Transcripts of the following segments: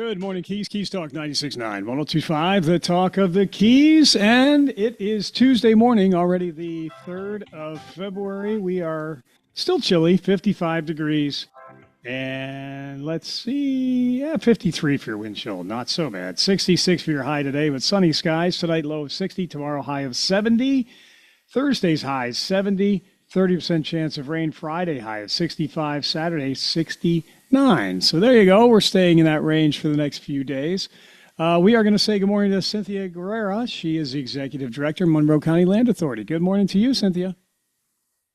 Good morning, Keys. Keys Talk 96.9, 102.5, the talk of the Keys. And it is Tuesday morning, already the 3rd of February. We are still chilly, 55 degrees. And let's see, 53 for your wind chill. Not so bad. 66 for your high today with sunny skies. Tonight, low of 60. Tomorrow, high of 70. Thursday's high is 70. 30% chance of rain. Friday, high of 65. Saturday, 69. So there you go. We're staying in that range for the next few days. We are going to say good morning to Cynthia Guerrera. She is the Executive Director, Monroe County Land Authority. Good morning to you, Cynthia.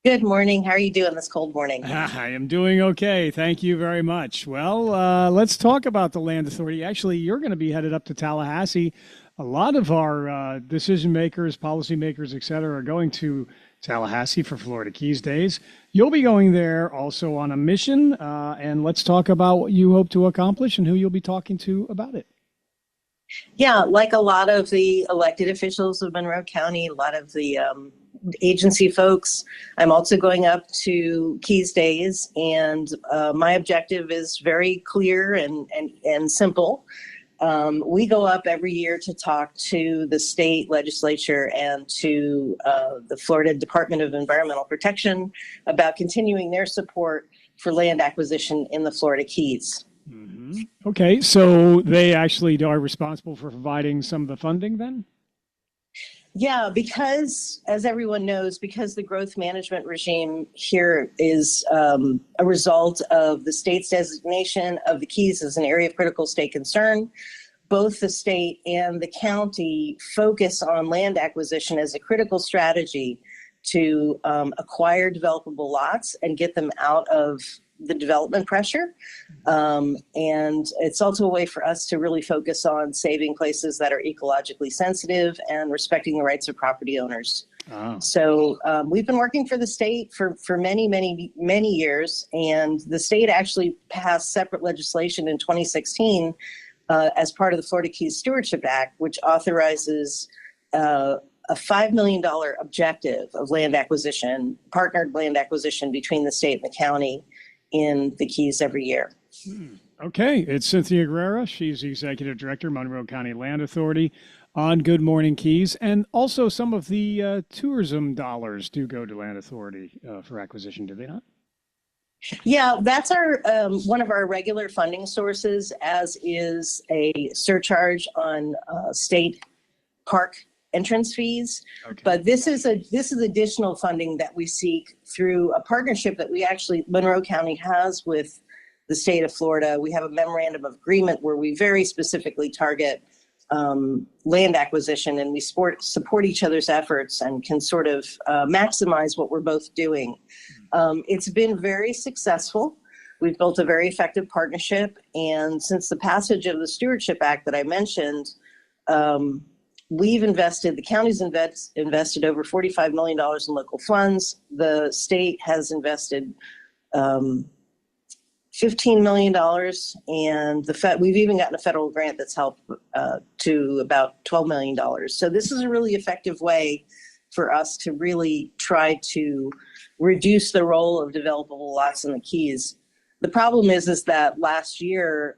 Good morning. How are you doing this cold morning? I am doing okay. Thank you very much. Well, let's talk about the Land Authority. Actually, you're going to be headed up to Tallahassee. A lot of our decision makers, policy makers, et cetera, are going to Tallahassee for Florida Keys Days. You'll be going there also on a mission, and let's talk about what you hope to accomplish and who you'll be talking to about it. Yeah, like a lot of the elected officials of Monroe County, a lot of the agency folks, I'm also going up to Keys Days, and my objective is very clear and simple. We go up every year to talk to the state legislature and to the Florida Department of Environmental Protection about continuing their support for land acquisition in the Florida Keys. Mm-hmm. Okay, so they actually are responsible for providing some of the funding then? Yeah, because as everyone knows, because the growth management regime here is a result of the state's designation of the Keys as an area of critical state concern, both the state and the county focus on land acquisition as a critical strategy to acquire developable lots and get them out of the development pressure. And it's also a way for us to really focus on saving places that are ecologically sensitive and respecting the rights of property owners. Oh. So we've been working for the state for many, many, many years. And the state actually passed separate legislation in 2016 as part of the Florida Keys Stewardship Act, which authorizes a $5 million objective of land acquisition, partnered land acquisition between the state and the county in the Keys every year. Okay, it's Cynthia Guerrera. She's the Executive Director, Monroe County Land Authority on Good Morning Keys. And also some of the tourism dollars do go to Land Authority for acquisition, do they not? Yeah, that's our one of our regular funding sources, as is a surcharge on state park entrance fees. Okay. But this is additional funding that we seek through a partnership that Monroe County has with the state of Florida. We have a memorandum of agreement where we very specifically target land acquisition, and we support each other's efforts and can sort of maximize what we're both doing. It's been very successful. We've built a very effective partnership, and since the passage of the Stewardship Act that I mentioned, the county's invested over $45 million in local funds. The state has invested $15 million, and we've even gotten a federal grant that's helped to about $12 million. So this is a really effective way for us to really try to reduce the role of developable lots in the Keys. The problem is that last year,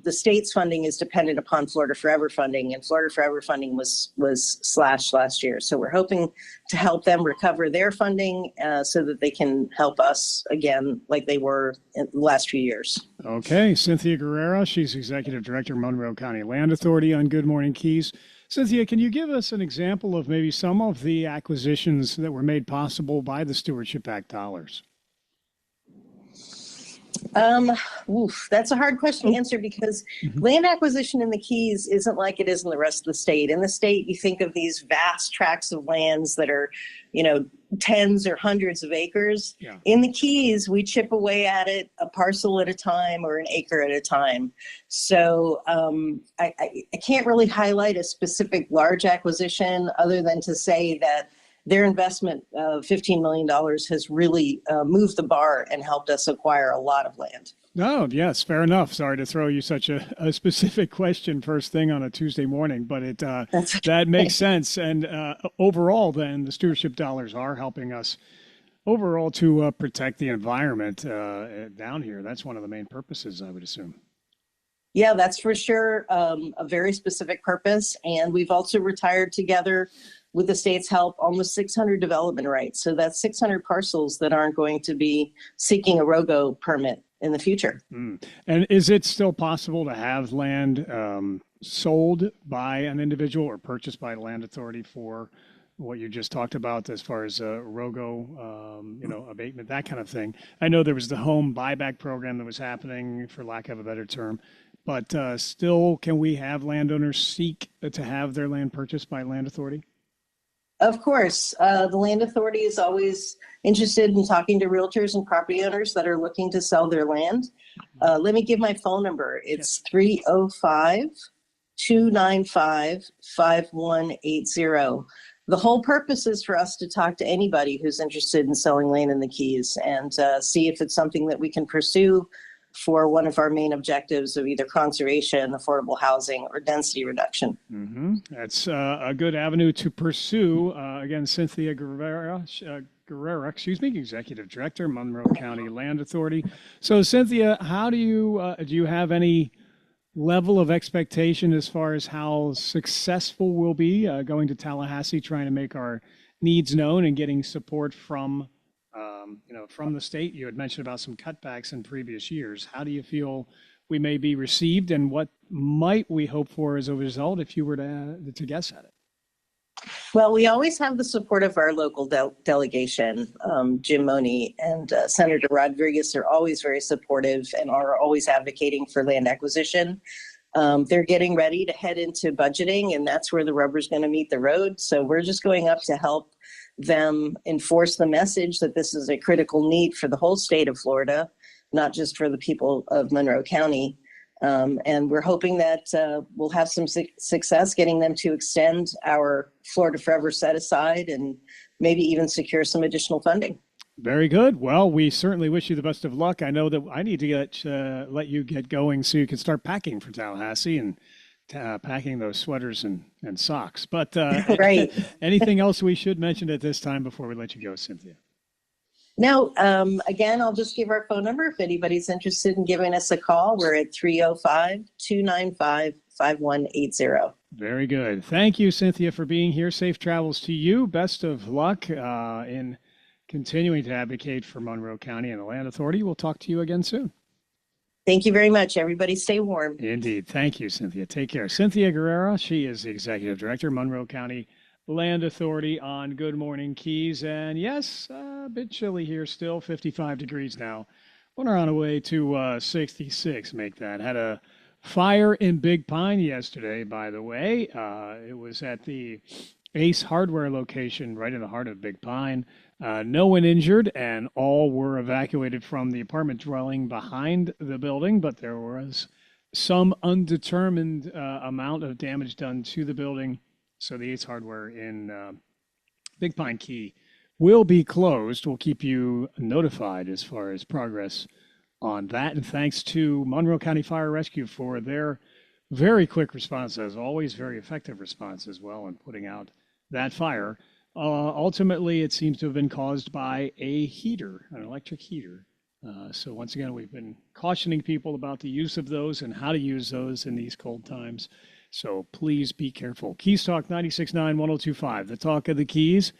the state's funding is dependent upon Florida Forever funding, and Florida Forever funding was slashed last year. So we're hoping to help them recover their funding so that they can help us again, like they were in the last few years. Okay, Cynthia Guerrera, she's Executive Director, Monroe County Land Authority on Good Morning Keys. Cynthia, can you give us an example of maybe some of the acquisitions that were made possible by the Stewardship Act dollars? That's a hard question to answer because land acquisition in the Keys isn't like it is in the rest of the state. In the state, you think of these vast tracts of lands that are, tens or hundreds of acres. Yeah. In the Keys, we chip away at it a parcel at a time or an acre at a time. So I can't really highlight a specific large acquisition other than to say that their investment of $15 million has really moved the bar and helped us acquire a lot of land. Oh, yes, fair enough. Sorry to throw you such a specific question first thing on a Tuesday morning, but that makes sense. And overall, then, the stewardship dollars are helping us overall to protect the environment down here. That's one of the main purposes, I would assume. Yeah, that's for sure a very specific purpose. And we've also retired together with the state's help almost 600 development rights. So that's 600 parcels that aren't going to be seeking a ROGO permit in the future. And is it still possible to have land sold by an individual or purchased by a land authority for what you just talked about as far as ROGO, abatement, that kind of thing? I know there was the home buyback program that was happening, for lack of a better term, but still, can we have landowners seek to have their land purchased by a land authority? Of course, the land authority is always interested in talking to realtors and property owners that are looking to sell their land. Let me give my phone number. It's 305-295-5180. The whole purpose is for us to talk to anybody who's interested in selling land in the Keys and see if it's something that we can pursue for one of our main objectives of either conservation, affordable housing, or density reduction. That's a good avenue to pursue. Again, Cynthia Guerrera, Executive Director, Monroe County Land Authority. So, Cynthia, how do you have any level of expectation as far as how successful we'll be going to Tallahassee, trying to make our needs known and getting support from from the state? You had mentioned about some cutbacks in previous years. How do you feel we may be received, and what might we hope for as a result if you were to guess at it? Well, we always have the support of our local delegation. Jim Money and Senator Rodriguez are always very supportive and are always advocating for land acquisition. They're getting ready to head into budgeting, and that's where the rubber's going to meet the road. So we're just going up to help them enforce the message that this is a critical need for the whole state of Florida, not just for the people of Monroe County. And we're hoping that we'll have some success getting them to extend our Florida Forever set aside and maybe even secure some additional funding. Very good. Well, we certainly wish you the best of luck. I know that I need to let you get going so you can start packing for Tallahassee and packing those sweaters and socks. But right. Anything else we should mention at this time before we let you go, Cynthia? No, again, I'll just give our phone number if anybody's interested in giving us a call. We're at 305-295-5180. Very good. Thank you, Cynthia, for being here. Safe travels to you. Best of luck in continuing to advocate for Monroe County and the Land Authority. We'll talk to you again soon. Thank you very much. Everybody stay warm. Indeed. Thank you, Cynthia. Take care. Cynthia Guerrera, she is the Executive Director, Monroe County Land Authority on Good Morning Keys. And yes, a bit chilly here still, 55 degrees now. We're on our way to 66, make that. Had a fire in Big Pine yesterday, by the way. It was at the Ace Hardware location right in the heart of Big Pine. No one injured, and all were evacuated from the apartment dwelling behind the building, but there was some undetermined amount of damage done to the building. So the Ace Hardware in Big Pine Key will be closed. We'll keep you notified as far as progress on that. And thanks to Monroe County Fire Rescue for their very quick response, as always, very effective response as well in putting out that fire. Ultimately, it seems to have been caused by a heater, an electric heater. So once again, we've been cautioning people about the use of those and how to use those in these cold times. So please be careful. Keys Talk 96.9, 102.5, the talk of the Keys.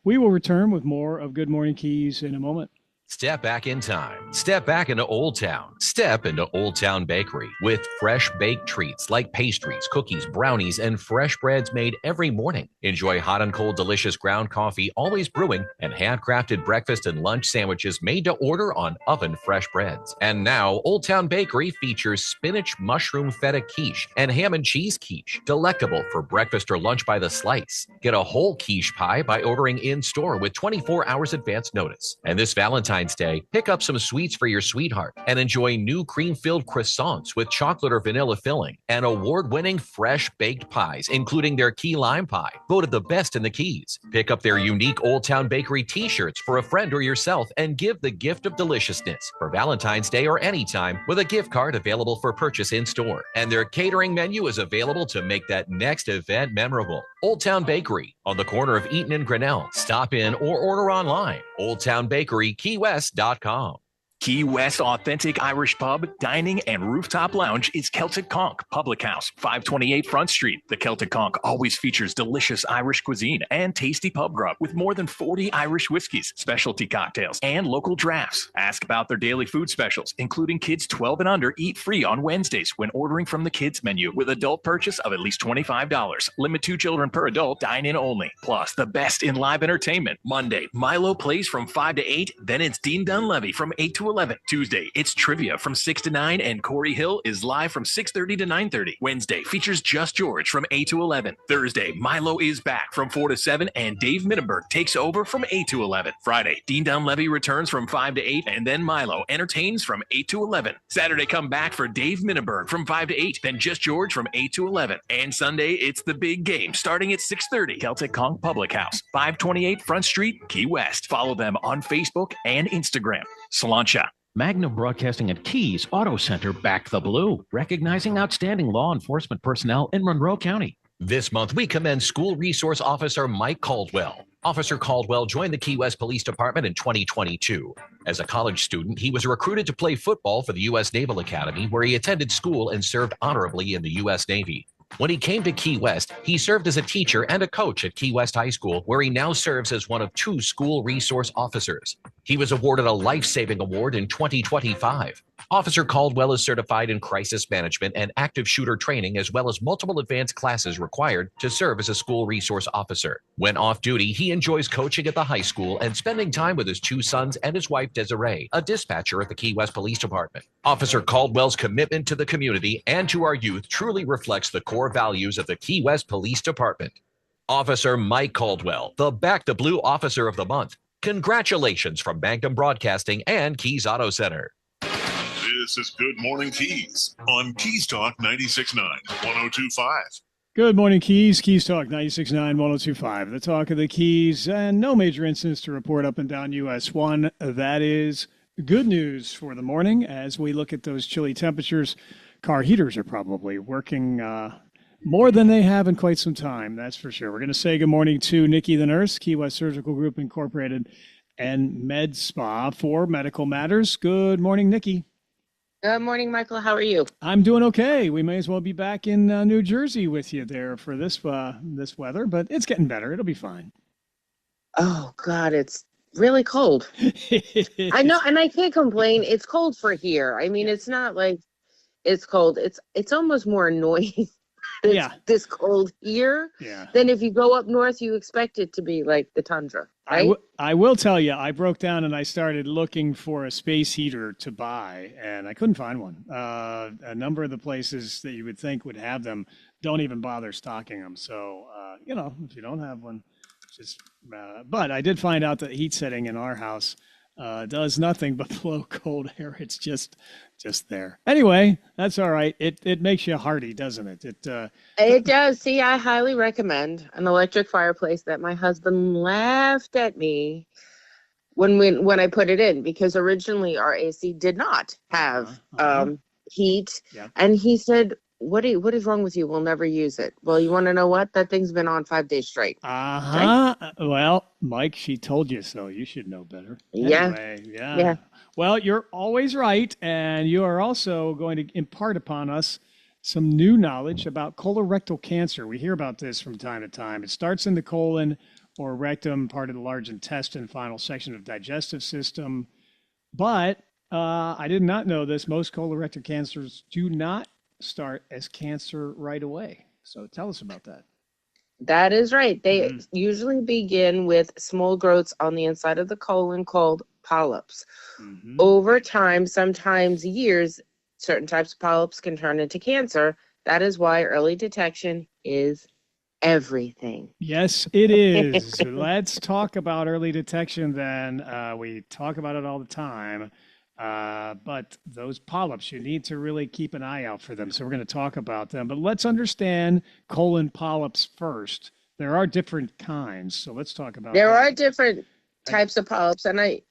We will return with more of Good Morning Keys in a moment. Step back in time. Step back into Old Town. Step into Old Town Bakery with fresh baked treats like pastries, cookies, brownies, and fresh breads made every morning. Enjoy hot and cold delicious ground coffee always brewing and handcrafted breakfast and lunch sandwiches made to order on oven fresh breads. And now Old Town Bakery features spinach mushroom feta quiche and ham and cheese quiche, delectable for breakfast or lunch by the slice. Get a whole quiche pie by ordering in store with 24 hours advance notice. And this Valentine's Day, pick up some sweets for your sweetheart and enjoy new cream-filled croissants with chocolate or vanilla filling and award-winning fresh baked pies, including their key lime pie, voted the best in the Keys. Pick up their unique Old Town Bakery t-shirts for a friend or yourself and give the gift of deliciousness for Valentine's Day or anytime with a gift card available for purchase in store. And their catering menu is available to make that next event memorable. Old Town Bakery on the corner of Eaton and Grinnell. Stop in or order online. Old Town Bakery, KeyWest.com. Key West authentic Irish pub, dining, and rooftop lounge is Celtic Conch Public House, 528 Front Street. The Celtic Conch always features delicious Irish cuisine and tasty pub grub with more than 40 Irish whiskeys, specialty cocktails, and local drafts. Ask about their daily food specials, including kids 12 and under eat free on Wednesdays when ordering from the kids menu with adult purchase of at least $25. Limit 2 children per adult, dine in only. Plus, the best in live entertainment. Monday, Milo plays from 5 to 8, then it's Dean Dunleavy from 8 to 11. Tuesday, it's trivia from 6 to 9, and Corey Hill is live from 6:30 to 9:30. Wednesday features Just George from 8 to 11. Thursday, Milo is back from 4 to 7, and Dave Mittenberg takes over from 8 to 11. Friday, Dean Dunleavy returns from 5 to 8, and then Milo entertains from 8 to 11. Saturday, come back for Dave Mittenberg from 5 to 8, then Just George from 8 to 11. And Sunday, it's the big game starting at 6:30. Celtic Conch Public House, 528 Front Street, Key West. Follow them on Facebook and Instagram. Sláinte. Magnum Broadcasting and Keys Auto Center back the blue, recognizing outstanding law enforcement personnel in Monroe County. This month, we commend School Resource Officer Mike Caldwell. Officer Caldwell joined the Key West Police Department in 2022. As a college student, he was recruited to play football for the U.S. Naval Academy, where he attended school and served honorably in the U.S. Navy. When he came to Key West, he served as a teacher and a coach at Key West High School, where he now serves as one of 2 school resource officers. He was awarded a life-saving award in 2025. Officer Caldwell is certified in crisis management and active shooter training, as well as multiple advanced classes required to serve as a school resource officer. When off duty, he enjoys coaching at the high school and spending time with his 2 sons and his wife, Desiree, a dispatcher at the Key West Police Department. Officer Caldwell's commitment to the community and to our youth truly reflects the core values of the Key West Police Department. Officer Mike Caldwell, the Back the Blue Officer of the Month. Congratulations from Magnum Broadcasting and Keys Auto Center. This is Good Morning Keys on Keys Talk 96.9, 102.5. Good morning, Keys. Keys Talk 96.9, 102.5. The talk of the Keys, and no major incidents to report up and down US 1. That is good news for the morning as we look at those chilly temperatures. Car heaters are probably working more than they have in quite some time, that's for sure. We're going to say good morning to Nikki the nurse, Key West Surgical Group Incorporated, and Med Spa for Medical Matters. Good morning, Nikki. Good morning, Michael. How are you? I'm doing okay. We may as well be back in New Jersey with you there for this weather, but it's getting better. It'll be fine. Oh, God, it's really cold. I know, and I can't complain. It's cold for here. I mean, it's not like it's cold. It's almost more annoying. This cold here than if you go up north, you expect it to be like the tundra, right? I will tell you, I broke down and I started looking for a space heater to buy, and I couldn't find one. A number of the places that you would think would have them don't even bother stocking them. So, if you don't have one, just. But I did find out that heat setting in our house does nothing but blow cold air. It's just there. Anyway, that's all right. It makes you hardy, doesn't it? It does. See, I highly recommend an electric fireplace that my husband laughed at me when I put it in, because originally our AC did not have heat. Yeah. And he said, what is wrong with you? We'll never use it. Well, you want to know what? That thing's been on 5 days straight. Right? Well, Mike, she told you so. You should know better. Anyway, yeah. Well, you're always right. And you are also going to impart upon us some new knowledge about colorectal cancer. We hear about this from time to time. It starts in the colon or rectum, part of the large intestine, final section of digestive system. But I did not know this. Most colorectal cancers do not start as cancer right away. So tell us about that. That is right. They usually begin with small growths on the inside of the colon called polyps. Mm-hmm. Over time, sometimes years, certain types of polyps can turn into cancer. That is why early detection is everything. Yes, it is. Let's talk about early detection then. We talk about it all the time. But those polyps, you need to really keep an eye out for them. So we're going to talk about them. But let's understand colon polyps first. There are different kinds. So let's talk about There are different types of polyps. And I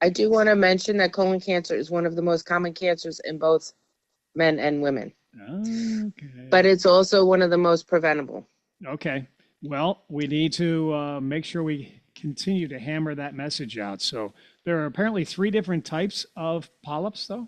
do want to mention that colon cancer is one of the most common cancers in both men and women. Okay. But it's also one of the most preventable. Okay. Well, we need to make sure we continue to hammer that message out. So There are apparently 3 different types of polyps, though.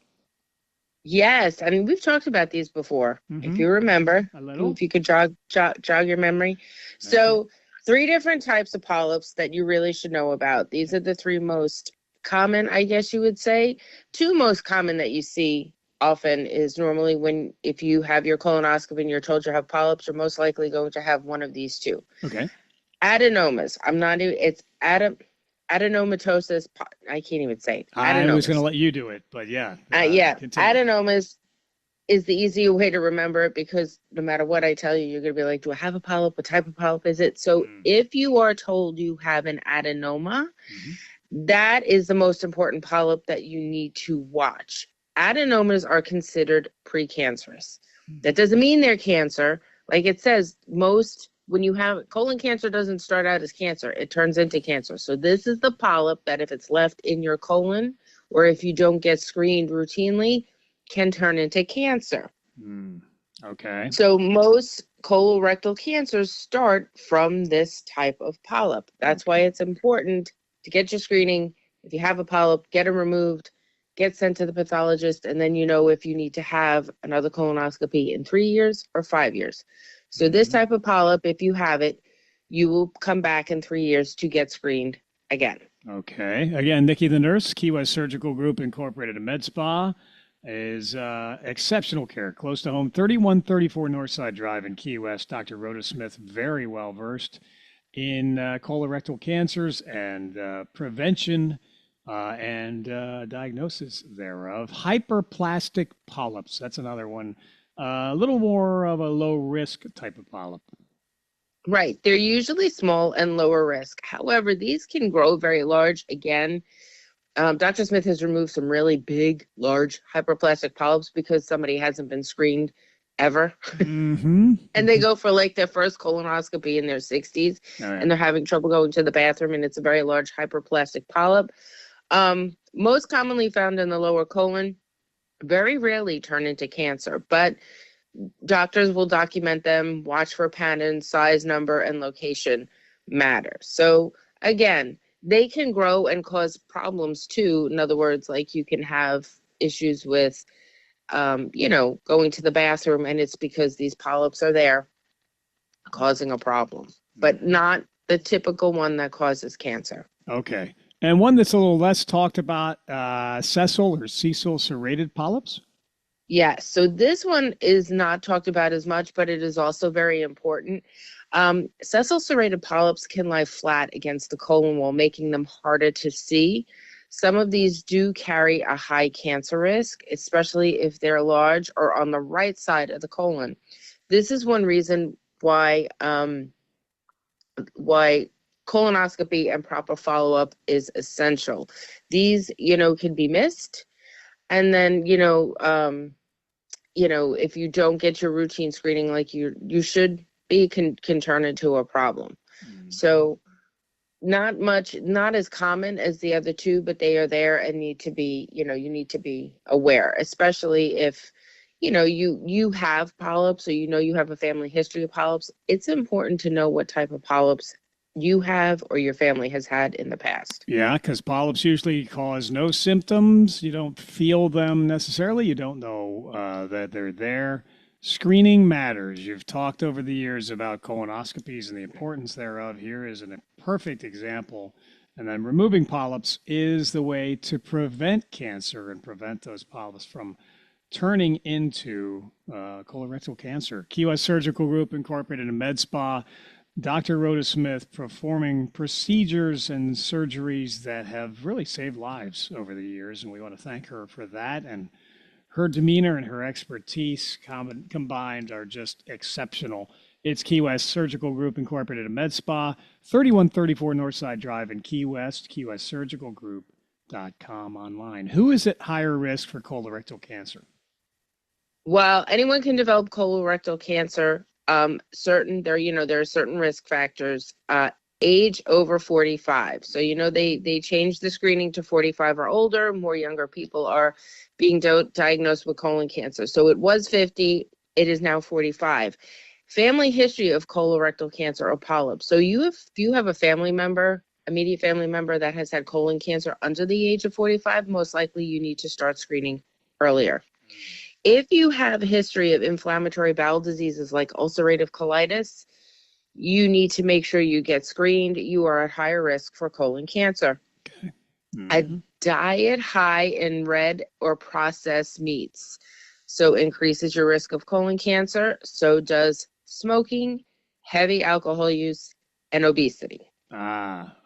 Yes, I mean we've talked about these before. If you remember, A little. if you could jog your memory. So, 3 different types of polyps that you really should know about. These are the 3 most common, I guess you would say. 2 most common that you see often is normally if you have your colonoscopy and you're told you have polyps, you're most likely going to have one of these 2. Okay. Adenomas. It's adenomatosis. I can't even say it. I was going to let you do it, but yeah. Continue. Adenomas is the easier way to remember it because no matter what I tell you, you're going to be like, do I have a polyp? What type of polyp is it? So if you are told you have an adenoma, that is the most important polyp that you need to watch. Adenomas are considered precancerous. That doesn't mean they're cancer. Like it says, when you have colon cancer doesn't start out as cancer, it turns into cancer. So this is the polyp that if it's left in your colon or if you don't get screened routinely, can turn into cancer. Okay. So most colorectal cancers start from this type of polyp. That's why it's important to get your screening. If you have a polyp, get it removed, get sent to the pathologist, and then you know if you need to have another colonoscopy in 3 years or 5 years. So this type of polyp, if you have it, you will come back in 3 years to get screened again. Okay. Again, Nikki the nurse, Key West Surgical Group Incorporated, a med spa, is exceptional care, close to home, 3134 Northside Drive in Key West. Dr. Rhoda Smith, very well versed in colorectal cancers and prevention and diagnosis thereof. Hyperplastic polyps, that's another one. A little more of a low risk type of polyp. Right. They're usually small and lower risk. However, these can grow very large. Again, Dr. Smith has removed some really big, large hyperplastic polyps because somebody hasn't been screened ever. And they go for like their first colonoscopy in their 60s and they're having trouble going to the bathroom and it's a very large hyperplastic polyp. Most commonly found in the lower colon, very rarely turn into cancer, but doctors will document them, watch for patterns, size, number, and location matter. So again, they can grow and cause problems too. In other words, like you can have issues with, going to the bathroom and it's because these polyps are there causing a problem, but not the typical one that causes cancer. Okay. And one that's a little less talked about, sessile or sessile serrated polyps? Yes. So this one is not talked about as much, but it is also very important. Sessile serrated polyps can lie flat against the colon wall, making them harder to see. Some of these do carry a high cancer risk, especially if they're large or on the right side of the colon. This is one reason why colonoscopy and proper follow-up is essential. These, can be missed. And then, if you don't get your routine screening like you should be, can turn into a problem. So not as common as the other 2, but they are there and need to be, you need to be aware, especially if, you have polyps or you have a family history of polyps. It's important to know what type of polyps you have or your family has had in the past. Yeah, because polyps usually cause no symptoms. You don't feel them necessarily. You don't know that they're there. Screening matters. You've talked over the years about colonoscopies and the importance thereof. Here is a perfect example. And then removing polyps is the way to prevent cancer and prevent those polyps from turning into colorectal cancer. Key West Surgical Group Incorporated, a med spa. Dr. Rhoda Smith performing procedures and surgeries that have really saved lives over the years, and we want to thank her for that. And her demeanor and her expertise combined are just exceptional. It's Key West Surgical Group Incorporated, a med spa, 3134 Northside Drive in Key West, keywestsurgicalgroup.com online. Who is at higher risk for colorectal cancer? Well, anyone can develop colorectal cancer. There are certain risk factors. Age over 45. So, they changed the screening to 45 or older. More younger people are being diagnosed with colon cancer. So it was 50. It is now 45. Family history of colorectal cancer or polyps. So if you have a family member, immediate family member that has had colon cancer under the age of 45, most likely you need to start screening earlier. If you have a history of inflammatory bowel diseases like ulcerative colitis, you need to make sure you get screened. You are at higher risk for colon cancer. Okay. A diet high in red or processed meats so increases your risk of colon cancer. So does smoking, heavy alcohol use, and obesity.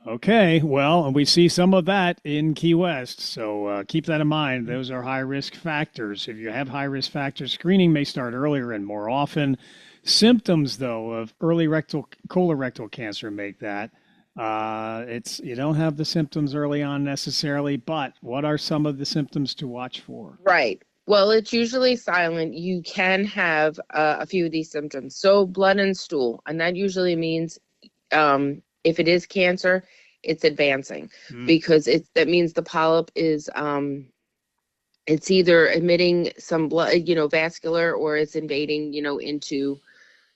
Okay. Well, and we see some of that in Key West. So keep that in mind. Those are high risk factors. If you have high risk factors, screening may start earlier and more often. Symptoms, though, of early colorectal cancer make that. You don't have the symptoms early on necessarily, but what are some of the symptoms to watch for? Right. Well, it's usually silent. You can have a few of these symptoms. So blood and stool, and that usually means if it is cancer, it's advancing because that means the polyp is it's either emitting some blood, vascular, or it's invading,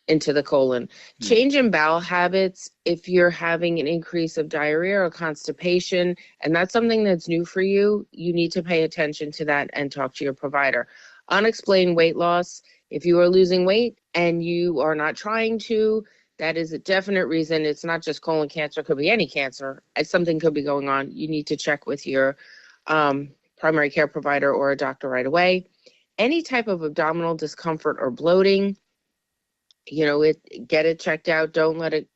into the colon. Change in bowel habits, if you're having an increase of diarrhea or constipation, and that's something that's new for you, you need to pay attention to that and talk to your provider. Unexplained weight loss, if you are losing weight and you are not trying to, that is a definite reason. It's not just colon cancer, it could be any cancer. Something could be going on. You need to check with your primary care provider or a doctor right away. Any type of abdominal discomfort or bloating, get it checked out. Don't let it,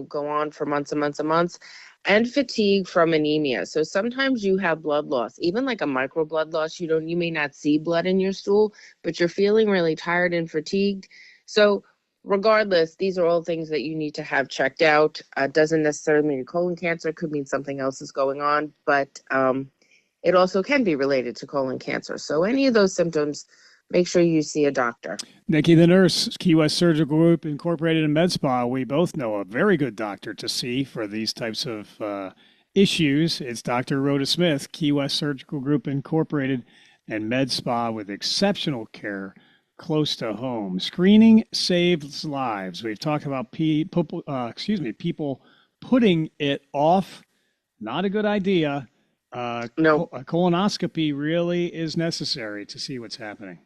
go on for months and months and months. And fatigue from anemia. So sometimes you have blood loss, even like a micro blood loss. You may not see blood in your stool, but you're feeling really tired and fatigued. So regardless, these are all things that you need to have checked out. Doesn't necessarily mean colon cancer, could mean something else is going on, but it also can be related to colon cancer. So any of those symptoms, make sure you see a doctor. Nikki the nurse, Key West Surgical Group Incorporated in Med Spa. We both know a very good doctor to see for these types of issues. It's Dr. Rhoda Smith, Key West Surgical Group Incorporated and Med Spa with exceptional care close to home. Screening saves lives. We've talked about people putting it off. Not a good idea. No. A colonoscopy really is necessary to see what's happening.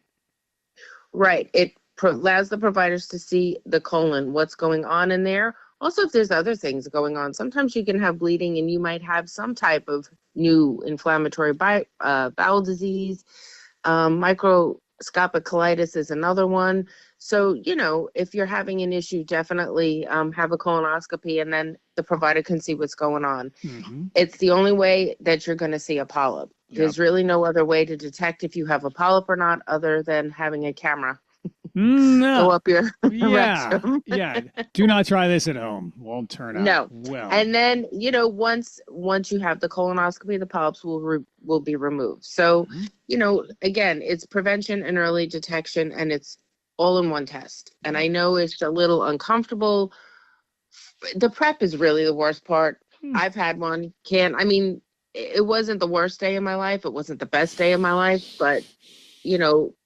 Right. It allows the providers to see the colon, what's going on in there. Also, if there's other things going on, sometimes you can have bleeding and you might have some type of new inflammatory bowel disease. Microscopic colitis is another one. So, if you're having an issue, definitely have a colonoscopy and then the provider can see what's going on. It's the only way that you're going to see a polyp. There's really no other way to detect if you have a polyp or not other than having a camera No. go up your Yeah. rectum. Yeah. Do not try this at home. Won't turn out No. well. And then, once you have the colonoscopy, the polyps will be removed. So, again, it's prevention and early detection, and it's all in one test. And I know it's a little uncomfortable. The prep is really the worst part. I've had one. It wasn't the worst day of my life. It wasn't the best day of my life, but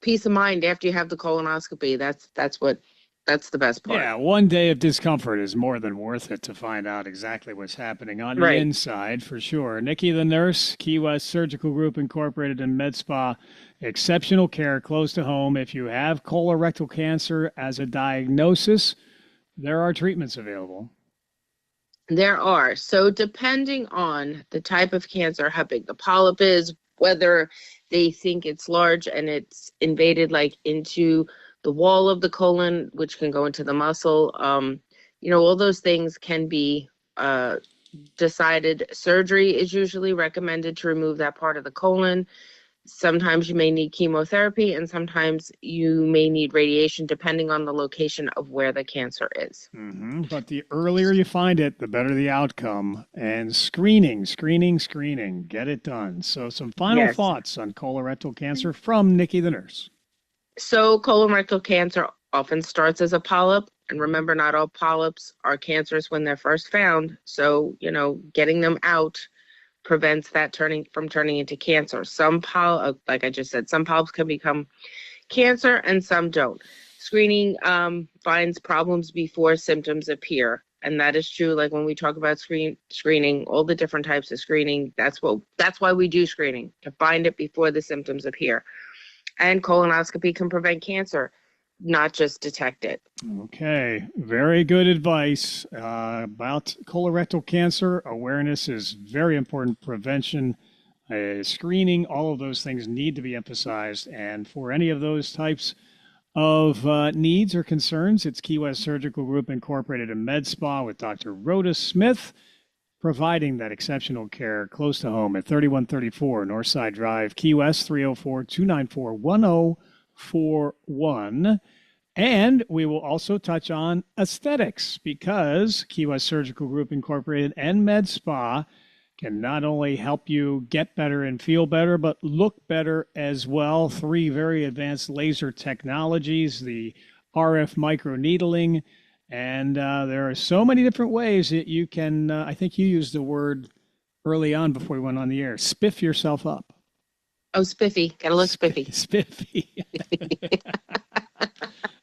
peace of mind after you have the colonoscopy. That's the best part. Yeah, one day of discomfort is more than worth it to find out exactly what's happening on the inside, for sure. Nikki the nurse, Key West Surgical Group Incorporated and Med Spa, exceptional care close to home. If you have colorectal cancer as a diagnosis, there are treatments available. There are. So depending on the type of cancer, how big the polyp is, whether they think it's large and it's invaded into the wall of the colon, which can go into the muscle, all those things can be decided. Surgery is usually recommended to remove that part of the colon. Sometimes you may need chemotherapy and sometimes you may need radiation depending on the location of where the cancer is. But the earlier you find it, the better the outcome. And screening, get it done. So some final thoughts on colorectal cancer from Nikki the nurse. So colorectal cancer often starts as a polyp. And remember, not all polyps are cancerous when they're first found. So, getting them out prevents that from turning into cancer. Some polyps, like I just said, some polyps can become cancer and some don't. Screening finds problems before symptoms appear. And that is true. Like when we talk about screening, all the different types of screening, that's why we do screening, to find it before the symptoms appear. And colonoscopy can prevent cancer, not just detect it. Okay, very good advice about colorectal cancer. Awareness is very important. Prevention, screening, all of those things need to be emphasized. And for any of those types of needs or concerns, it's Key West Surgical Group Incorporated and Med Spa with Dr. Rhoda Smith, providing that exceptional care close to home at 3134 Northside Drive, Key West, 304-294-1041. And we will also touch on aesthetics, because Key West Surgical Group Incorporated and Med Spa can not only help you get better and feel better, but look better as well. 3 very advanced laser technologies, the RF microneedling, and there are so many different ways that you can, I think you used the word early on before we went on the air, spiff yourself up. Oh, spiffy. Gotta look spiffy. Spiffy.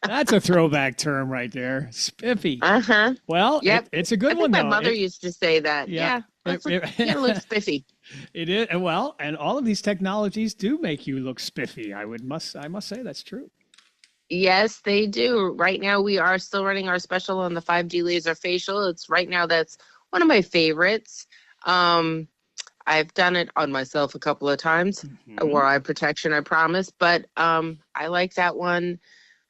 That's a throwback term right there. Spiffy. Uh-huh. Well, yep. It's a good one, my though. mother used to say that. Yeah. Yeah. Gotta look spiffy. It is. Well, and all of these technologies do make you look spiffy. I must say that's true. Yes, they do. Right now, we are still running our special on the 5G laser facial. That's one of my favorites. I've done it on myself a couple of times. I wore eye protection, I promise. But I like that one.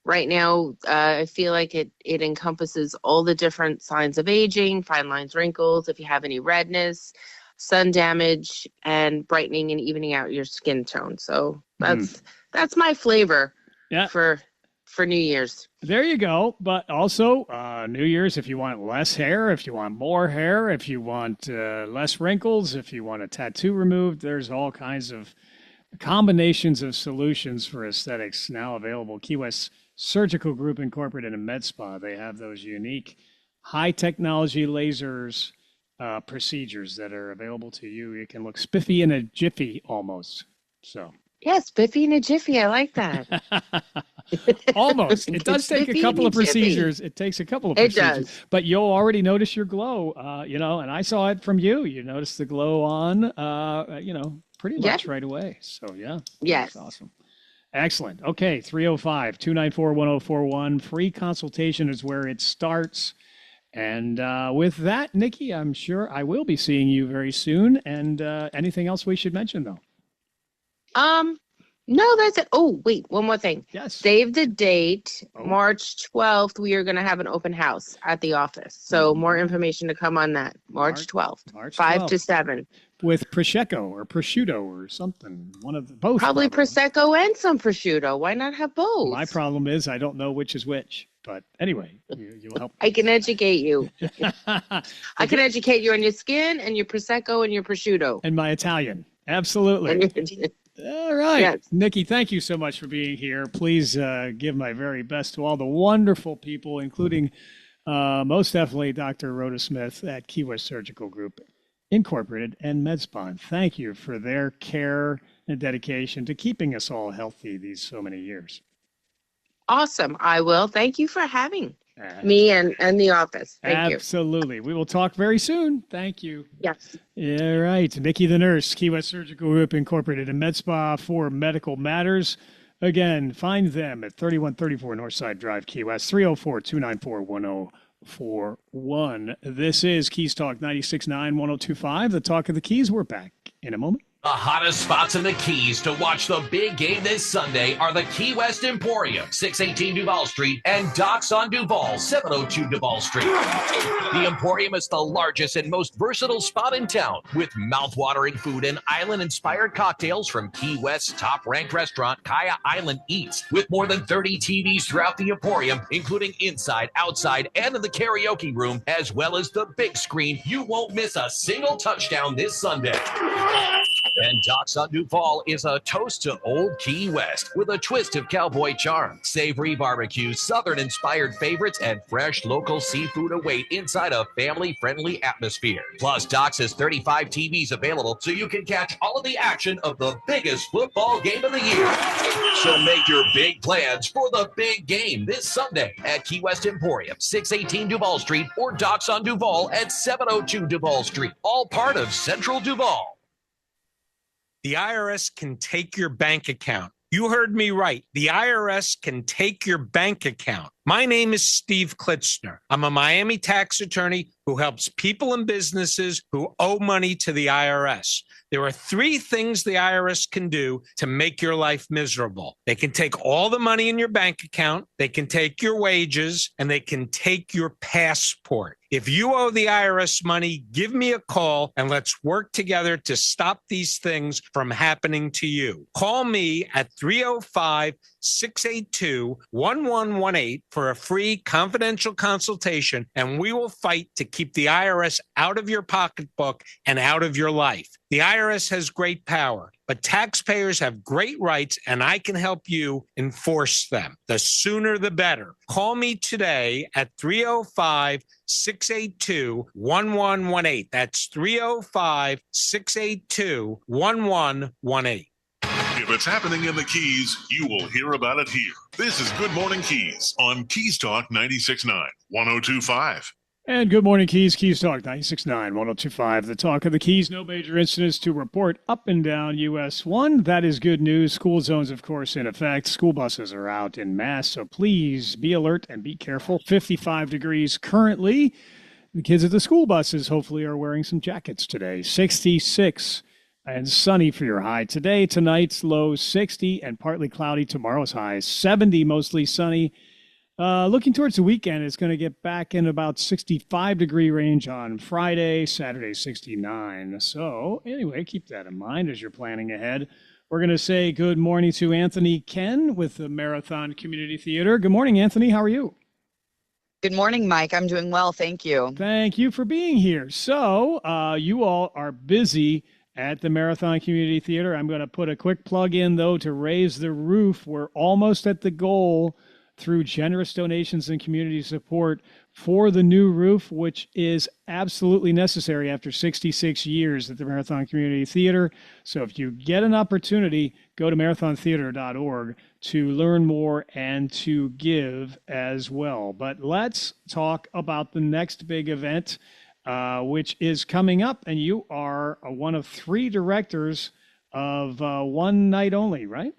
Right now, I feel like it encompasses all the different signs of aging, fine lines, wrinkles, if you have any redness, sun damage, and brightening and evening out your skin tone. So that's my flavor for New Year's. There you go. But also New Year's, if you want less hair, if you want more hair, if you want less wrinkles, if you want a tattoo removed, there's all kinds of combinations of solutions for aesthetics now available. Key West Surgical Group Incorporated and Med Spa, they have those unique high technology lasers procedures that are available to you. You can look spiffy in a jiffy almost. So yes, spiffy in a jiffy. I like that. Almost. It does take a couple of procedures. It takes a couple of procedures. It does. But you'll already notice your glow, and I saw it from you. You noticed the glow on, pretty much right away. So, yeah. Yes. That's awesome. Excellent. Okay, 305-294-1041. Free consultation is where it starts. And with that, Nikki, I'm sure I will be seeing you very soon. And anything else we should mention, though? No, that's it. Oh, wait, one more thing. Yes. Save the date. March 12th, we are going to have an open house at the office. So more information to come on that. March 12th, 5 to 7. With prosecco or prosciutto or something. One of the both. Probably prosecco and some prosciutto. Why not have both? My problem is I don't know which is which. But anyway, you'll help. I can educate you. I can educate you on your skin and your prosecco and your prosciutto. And my Italian. Absolutely. All right. Yes. Nikki, thank you so much for being here. Please give my very best to all the wonderful people, including most definitely Dr. Rhoda Smith at Key West Surgical Group Incorporated and Med Spa. Thank you for their care and dedication to keeping us all healthy these so many years. Awesome. I will. Thank you for having me and the office. Thank you. Absolutely. We will talk very soon. Thank you. Yes. All right. Nikki the nurse, Key West Surgical Group Incorporated and Med Spa for medical matters. Again, find them at 3134 Northside Drive, Key West, 304-294-1041. This is Keys Talk 96.9, 102.5, the Talk of the Keys. We're back in a moment. The hottest spots in the Keys to watch the big game this Sunday are the Key West Emporium, 618 Duval Street, and Docks on Duval, 702 Duval Street. The Emporium is the largest and most versatile spot in town, with mouth-watering food and island-inspired cocktails from Key West's top-ranked restaurant, Kaya Island Eats, with more than 30 TVs throughout the Emporium, including inside, outside, and in the karaoke room, as well as the big screen. You won't miss a single touchdown this Sunday. And Doc's on Duval is a toast to Old Key West with a twist of cowboy charm, savory barbecue, southern-inspired favorites, and fresh local seafood await inside a family-friendly atmosphere. Plus, Doc's has 35 TVs available so you can catch all of the action of the biggest football game of the year. So make your big plans for the big game this Sunday at Key West Emporium, 618 Duval Street, or Doc's on Duval at 702 Duval Street, all part of Central Duval. The IRS can take your bank account. You heard me right. The IRS can take your bank account. My name is Steve Klitzner. I'm a Miami tax attorney who helps people and businesses who owe money to the IRS. There are 3 things the IRS can do to make your life miserable. They can take all the money in your bank account, they can take your wages, and they can take your passport. If you owe the IRS money, give me a call and let's work together to stop these things from happening to you. Call me at 305-682-1118 for a free confidential consultation, and we will fight to keep the IRS out of your pocketbook and out of your life. The IRS has great power, but taxpayers have great rights, and I can help you enforce them. The sooner, the better. Call me today at 305-682-1118. That's 305-682-1118. If it's happening in the Keys, you will hear about it here. This is Good Morning Keys on Keys Talk 96.9, 102.5. And good morning, Keys. Keys Talk 96.9, 102.5. The talk of the Keys. No major incidents to report up and down US 1. That is good news. School zones, of course, in effect. School buses are out en masse, so please be alert and be careful. 55 degrees currently. The kids at the school buses hopefully are wearing some jackets today. 66 and sunny for your high today. Tonight's low 60 and partly cloudy. Tomorrow's high 70, mostly sunny. Looking towards the weekend, it's going to get back in about 65-degree range on Friday, Saturday 69. So anyway, keep that in mind as you're planning ahead. We're going to say good morning to Anthony Ken with the Marathon Community Theater. Good morning, Anthony. How are you? Good morning, Mike. I'm doing well. Thank you. Thank you for being here. So you all are busy at the Marathon Community Theater. I'm going to put a quick plug in, though, to raise the roof. We're almost at the goal through generous donations and community support for the new roof, which is absolutely necessary after 66 years at the Marathon Community Theater. So if you get an opportunity, go to marathontheater.org to learn more and to give as well. But let's talk about the next big event, which is coming up. And you are one of 3 directors of One Night Only, right?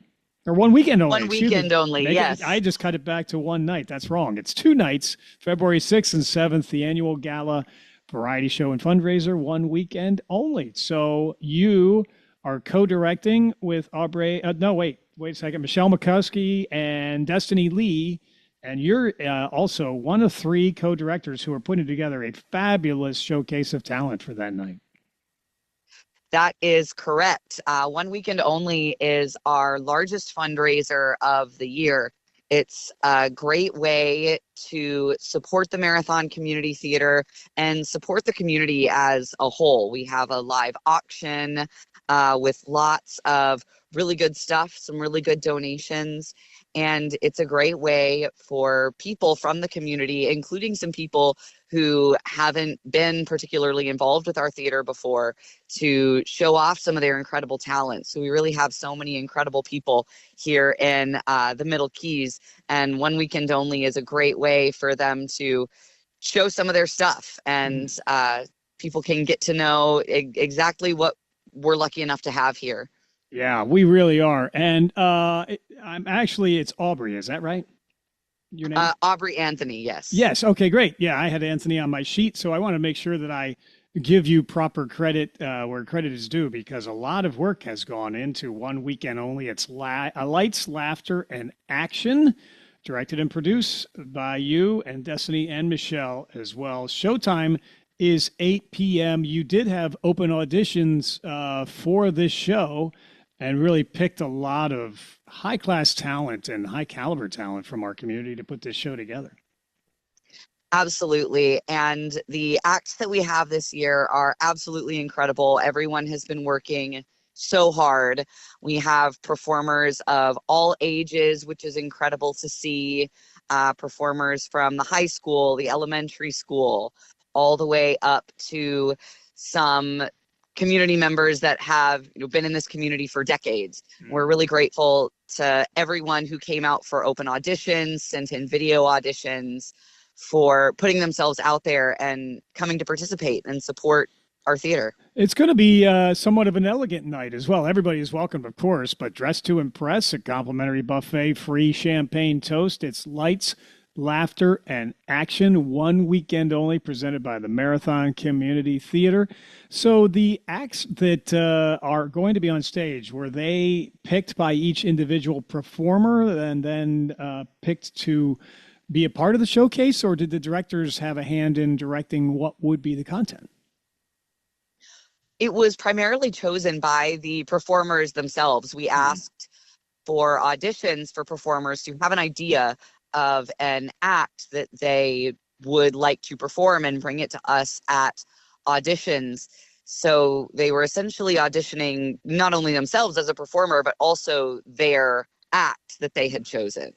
Or one weekend only. One weekend only, yes. I just cut it back to one night. That's wrong. It's 2 nights, February 6th and 7th, the annual gala, variety show, and fundraiser, one weekend only. So you are co-directing with Aubrey. Wait a second. Michelle McCuskey and Destiny Lee. And you're also one of 3 co-directors who are putting together a fabulous showcase of talent for that night. That is correct. One weekend only is our largest fundraiser of the year. It's a great way to support the Marathon Community Theater and support the community as a whole. We have a live auction with lots of really good stuff, some really good donations. And it's a great way for people from the community, including some people who haven't been particularly involved with our theater before, to show off some of their incredible talents. So we really have so many incredible people here in the Middle Keys, and one weekend only is a great way for them to show some of their stuff, and people can get to know exactly what we're lucky enough to have here. Yeah, we really are. And it's Aubrey, is that right? Your name? Aubrey Anthony, yes. Yes, okay, great. Yeah, I had Anthony on my sheet, so I want to make sure that I give you proper credit where credit is due, because a lot of work has gone into one weekend only. It's Lights, Laughter, and Action, directed and produced by you and Destiny and Michelle as well. Showtime is 8 p.m. You did have open auditions for this show, and really picked a lot of high-class talent and high-caliber talent from our community to put this show together. Absolutely. And the acts that we have this year are absolutely incredible. Everyone has been working so hard. We have performers of all ages, which is incredible to see. Performers from the high school, the elementary school, all the way up to some community members that have been in this community for decades. We're really grateful to everyone who came out for open auditions, sent in video auditions, for putting themselves out there and coming to participate and support our theater. It's going to be somewhat of an elegant night as well. Everybody is welcome, of course, but dress to impress, a complimentary buffet, free champagne toast. It's lights, laughter, and action. One weekend only, presented by the Marathon Community Theater. So the acts that are going to be on stage, were they picked by each individual performer and then picked to be a part of the showcase, or did the directors have a hand in directing what would be the content? It was primarily chosen by the performers themselves. We asked for auditions for performers to have an idea of an act that they would like to perform and bring it to us at auditions. So they were essentially auditioning not only themselves as a performer, but also their act that they had chosen.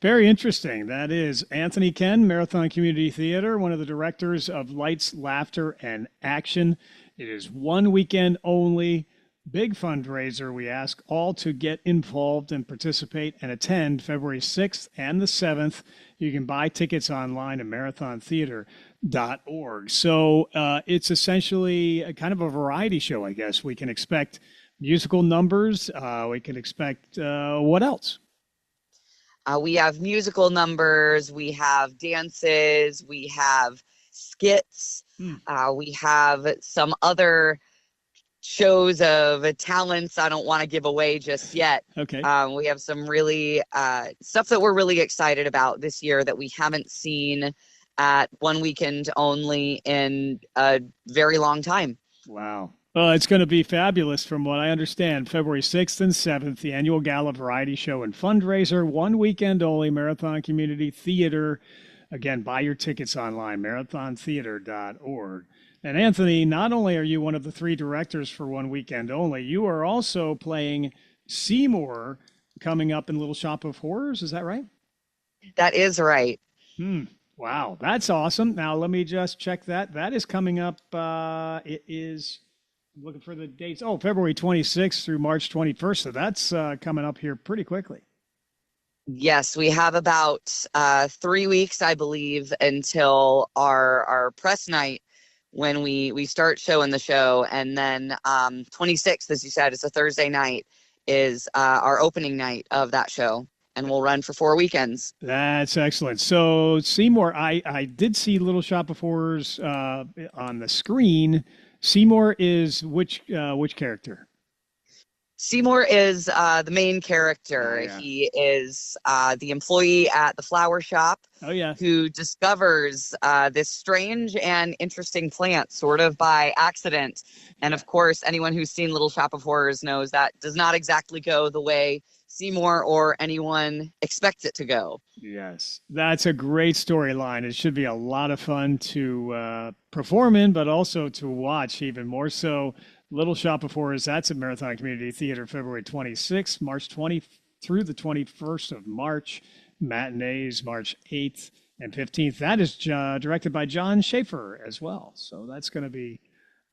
Very interesting. That is Anthony Ken, Marathon Community Theater, one of the directors of Lights, Laughter, and Action. It is one weekend only. Big fundraiser. We ask all to get involved and participate and attend February 6th and the 7th. You can buy tickets online at marathontheater.org. So it's essentially a kind of a variety show, I guess. We can expect musical numbers. We can expect what else? We have musical numbers. We have dances. We have skits. We have some other shows of talents I don't want to give away just yet. Okay. We have some really stuff that we're really excited about this year that we haven't seen at one weekend only in a very long time. Wow. Well, it's going to be fabulous from what I understand. February 6th and 7th, the annual gala variety show and fundraiser, one weekend only, Marathon Community Theater. Again, buy your tickets online, marathontheater.org. And Anthony, not only are you one of the three directors for one weekend only, you are also playing Seymour coming up in Little Shop of Horrors. Is that right? That is right. Wow, that's awesome. Now, let me just check that. That is coming up. It is, I'm looking for the dates. Oh, February 26th through March 21st. So that's coming up here pretty quickly. Yes, we have about 3 weeks, I believe, until our press night, when we start showing the show. And then 26th, as you said, is a Thursday night, is our opening night of that show. And we'll run for 4 weekends. That's excellent. So Seymour, I did see Little Shop of Horrors on the screen. Seymour is which character? Seymour is the main character. Oh, yeah. He is the employee at the flower shop. Oh, yeah. Who discovers this strange and interesting plant sort of by accident. And of course, anyone who's seen Little Shop of Horrors knows that does not exactly go the way Seymour or anyone expects it to go. Yes, that's a great storyline. It should be a lot of fun to perform in, but also to watch, even more so. Little Shop of Horrors, that's at Marathon Community Theater, February 26th, March 20th through the 21st of March. Matinees, March 8th and 15th. That is directed by John Schaefer as well. So that's going to be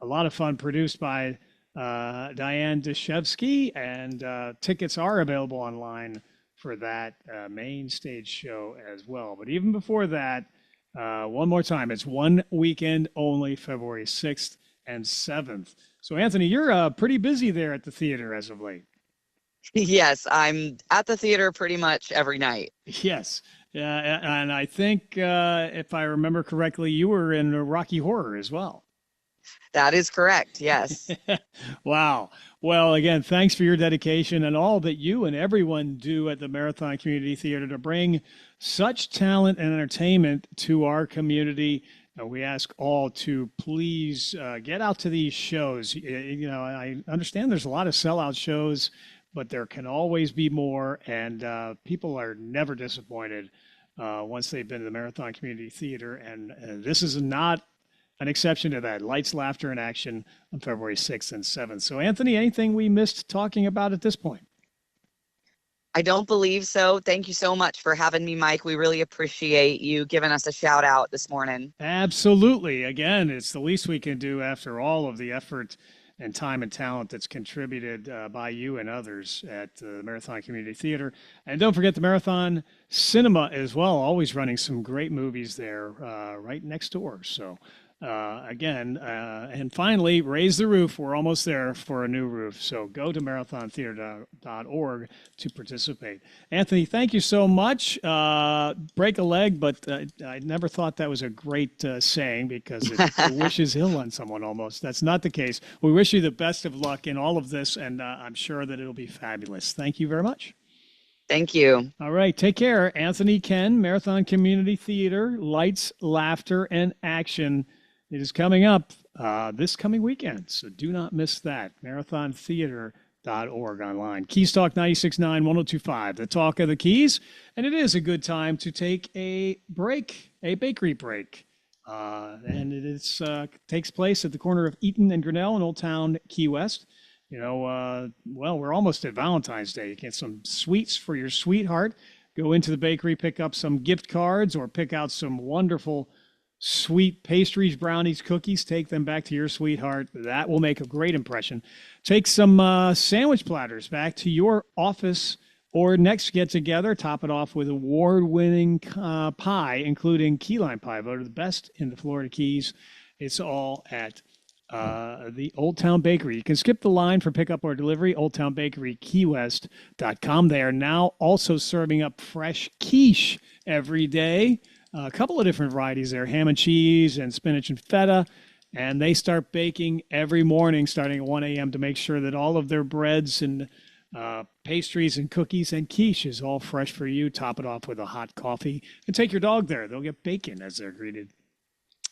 a lot of fun, produced by Diane Deshevsky, and tickets are available online for that main stage show as well. But even before that, one more time, it's one weekend only, February 6th and 7th. So, Anthony, you're pretty busy there at the theater as of late. Yes, I'm at the theater pretty much every night. Yes. And I think, if I remember correctly, you were in Rocky Horror as well. That is correct. Yes. Wow. Well, again, thanks for your dedication and all that you and everyone do at the Marathon Community Theater to bring such talent and entertainment to our community. We ask all to please get out to these shows. You know, I understand there's a lot of sellout shows, but there can always be more, and people are never disappointed once they've been to the Marathon Community Theater. And this is not an exception to that. Lights, Laughter, and Action on February 6th and 7th. So, Anthony, anything we missed talking about at this point? I don't believe so. Thank you so much for having me, Mike. We really appreciate you giving us a shout out this morning. Absolutely. Again, it's the least we can do after all of the effort and time and talent that's contributed by you and others at the Marathon Community Theater. And don't forget the Marathon Cinema as well, always running some great movies there right next door. So and finally, Raise the Roof. We're almost there for a new roof. So go to marathontheater.org to participate. Anthony, thank you so much. Break a leg, but I never thought that was a great saying because it wishes ill on someone almost. That's not the case. We wish you the best of luck in all of this, and I'm sure that it'll be fabulous. Thank you very much. Thank you. All right. Take care. Anthony Ken, Marathon Community Theater, Lights, Laughter, and Action. It is coming up this coming weekend, so do not miss that. Marathontheater.org online. Keys Talk 96.9, 102.5, the talk of the Keys. And it is a good time to take a break, a bakery break. And it is takes place at the corner of Eaton and Grinnell in Old Town, Key West. You know, we're almost at Valentine's Day. You get some sweets for your sweetheart. Go into the bakery, pick up some gift cards, or pick out some wonderful sweet pastries, brownies, cookies. Take them back to your sweetheart. That will make a great impression. Take some sandwich platters back to your office or next get together. Top it off with award-winning pie, including key lime pie, voted the best in the Florida Keys. It's all at the Old Town Bakery. You can skip the line for pickup or delivery. OldTownBakeryKeyWest.com. They are now also serving up fresh quiche every day. A couple of different varieties there, ham and cheese and spinach and feta. And they start baking every morning starting at 1 a.m. to make sure that all of their breads and pastries and cookies and quiche is all fresh for you. Top it off with a hot coffee. And take your dog there. They'll get bacon as they're greeted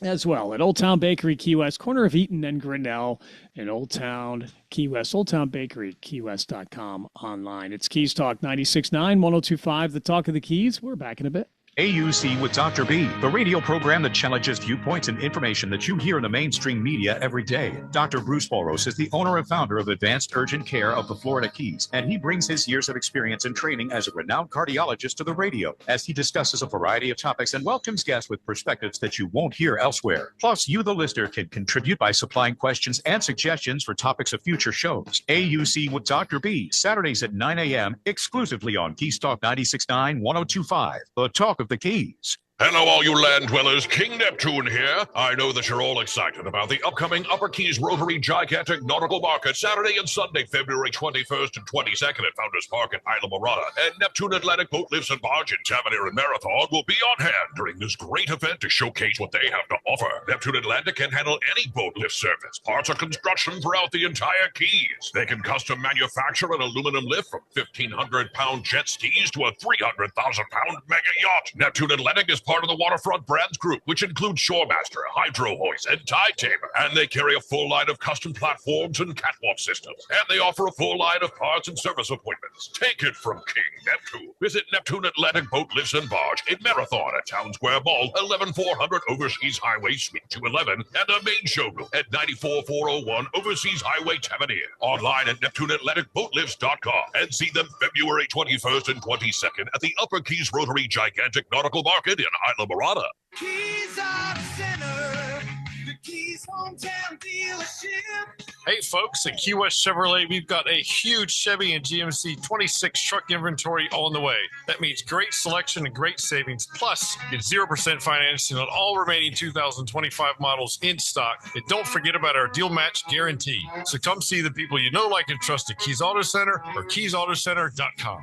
as well at Old Town Bakery, Key West, corner of Eaton and Grinnell in Old Town, Key West. OldTownBakeryKeyWest.com online. It's Keys Talk 96.9, 102.5, the talk of the Keys. We're back in a bit. AUC with Dr. B, the radio program that challenges viewpoints and information that you hear in the mainstream media every day. Dr. Bruce Boros is the owner and founder of Advanced Urgent Care of the Florida Keys, and he brings his years of experience and training as a renowned cardiologist to the radio as he discusses a variety of topics and welcomes guests with perspectives that you won't hear elsewhere. Plus, you, the listener, can contribute by supplying questions and suggestions for topics of future shows. AUC with Dr. B, Saturdays at 9 a.m., exclusively on Keys Talk 96.9, 102.5, the talk of the Keys. Hello, all you land dwellers. King Neptune here. I know that you're all excited about the upcoming Upper Keys Rotary Gigantic Nautical Market Saturday and Sunday, February 21st and 22nd at Founders Park in Isla Mirada. And Neptune Atlantic Boat Lifts and Barge in Tavernier and Marathon will be on hand during this great event to showcase what they have to offer. Neptune Atlantic can handle any boat lift service, parts or construction throughout the entire Keys. They can custom manufacture an aluminum lift from 1,500-pound jet skis to a 300,000-pound mega yacht. Neptune Atlantic is part of the Waterfront Brands Group, which includes Shoremaster, Hydro Hoist, and Tide Tamer. And they carry a full line of custom platforms and catwalk systems. And they offer a full line of parts and service appointments. Take it from King Neptune. Visit Neptune Atlantic Boat Lifts and Barge in Marathon at Town Square Mall, 11400 Overseas Highway, Suite 211, and their main showroom at 94401 Overseas Highway, Tavernier. Online at NeptuneAtlanticBoatLifts.com and see them February 21st and 22nd at the Upper Keys Rotary Gigantic Nautical Market in Isla Mirada. Keys Auto Center, the Keys hometown dealership. Hey folks, at Key West Chevrolet, we've got a huge Chevy and GMC 26 truck inventory on the way. That means great selection and great savings. Plus, get 0% financing on all remaining 2025 models in stock. And don't forget about our deal match guarantee. So come see the people you know, like, and trust at Keys Auto Center or KeysAutoCenter.com.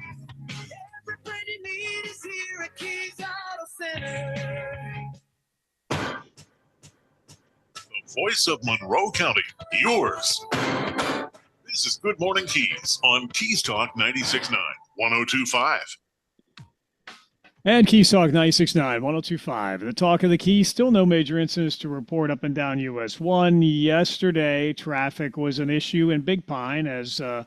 Everybody need is here at Keys Auto Center. The voice of Monroe County, yours. This is Good Morning Keys on Keys Talk 96.9, 102.5. And Keys Talk 96.9, 102.5. The talk of the Keys. Still no major incidents to report up and down US 1. Yesterday, traffic was an issue in Big Pine as the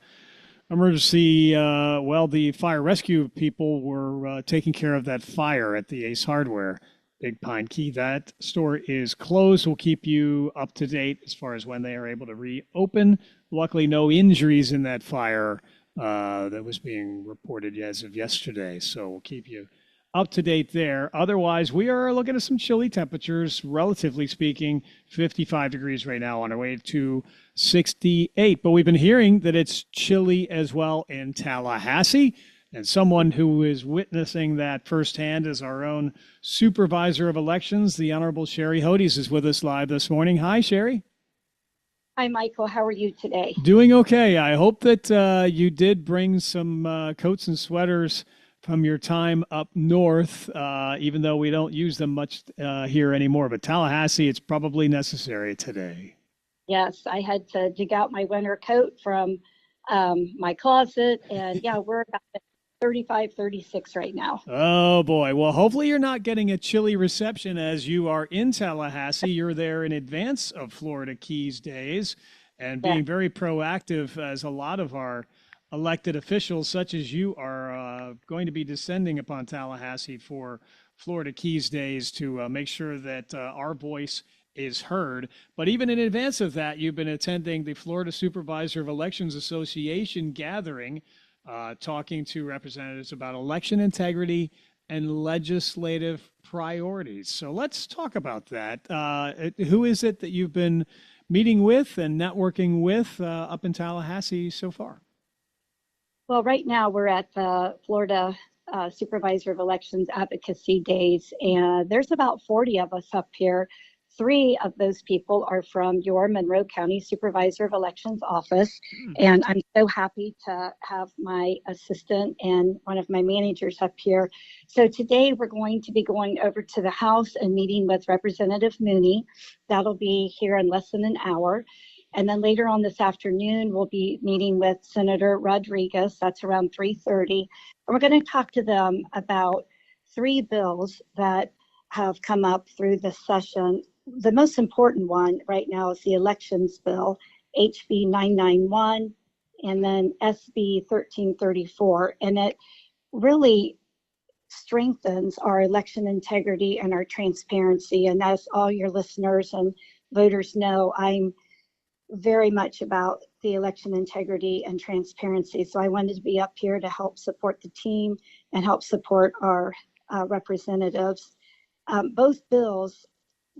fire rescue people were taking care of that fire at the Ace Hardware Big Pine Key. That store is closed. We'll keep you up to date as far as when they are able to reopen. Luckily, no injuries in that fire that was being reported as of yesterday. So we'll keep you up to date there. Otherwise, we are looking at some chilly temperatures, relatively speaking, 55 degrees right now on our way to 68. But we've been hearing that it's chilly as well in Tallahassee. And someone who is witnessing that firsthand is our own supervisor of elections, the Honorable Sherry Hodes, is with us live this morning. Hi, Sherry. Hi, Michael. How are you today? Doing okay. I hope that you did bring some coats and sweaters from your time up north, even though we don't use them much here anymore. But Tallahassee, it's probably necessary today. Yes, I had to dig out my winter coat from my closet. And yeah, we're about 35, 36 right now. Oh, boy. Well, hopefully you're not getting a chilly reception as you are in Tallahassee. You're there in advance of Florida Keys Days and being very proactive, as a lot of our elected officials, such as you, are going to be descending upon Tallahassee for Florida Keys Days to make sure that our voice is heard. But even in advance of that, you've been attending the Florida Supervisor of Elections Association gathering, talking to representatives about election integrity and legislative priorities. So let's talk about that. Who is it that you've been meeting with and networking with up in Tallahassee so far? Well, right now we're at the Florida Supervisor of Elections Advocacy Days, and there's about 40 of us up here. 3 of those people are from your Monroe County Supervisor of Elections office, and I'm so happy to have my assistant and one of my managers up here. So today we're going to be going over to the House and meeting with Representative Mooney. That'll be here in less than an hour. And then later on this afternoon, we'll be meeting with Senator Rodriguez. That's around 3:30. And we're going to talk to them about 3 bills that have come up through this session. The most important one right now is the elections bill, HB 991, and then SB 1334. And it really strengthens our election integrity and our transparency. And as all your listeners and voters know, I'm very much about the election integrity and transparency. So I wanted to be up here to help support the team and help support our representatives. Both bills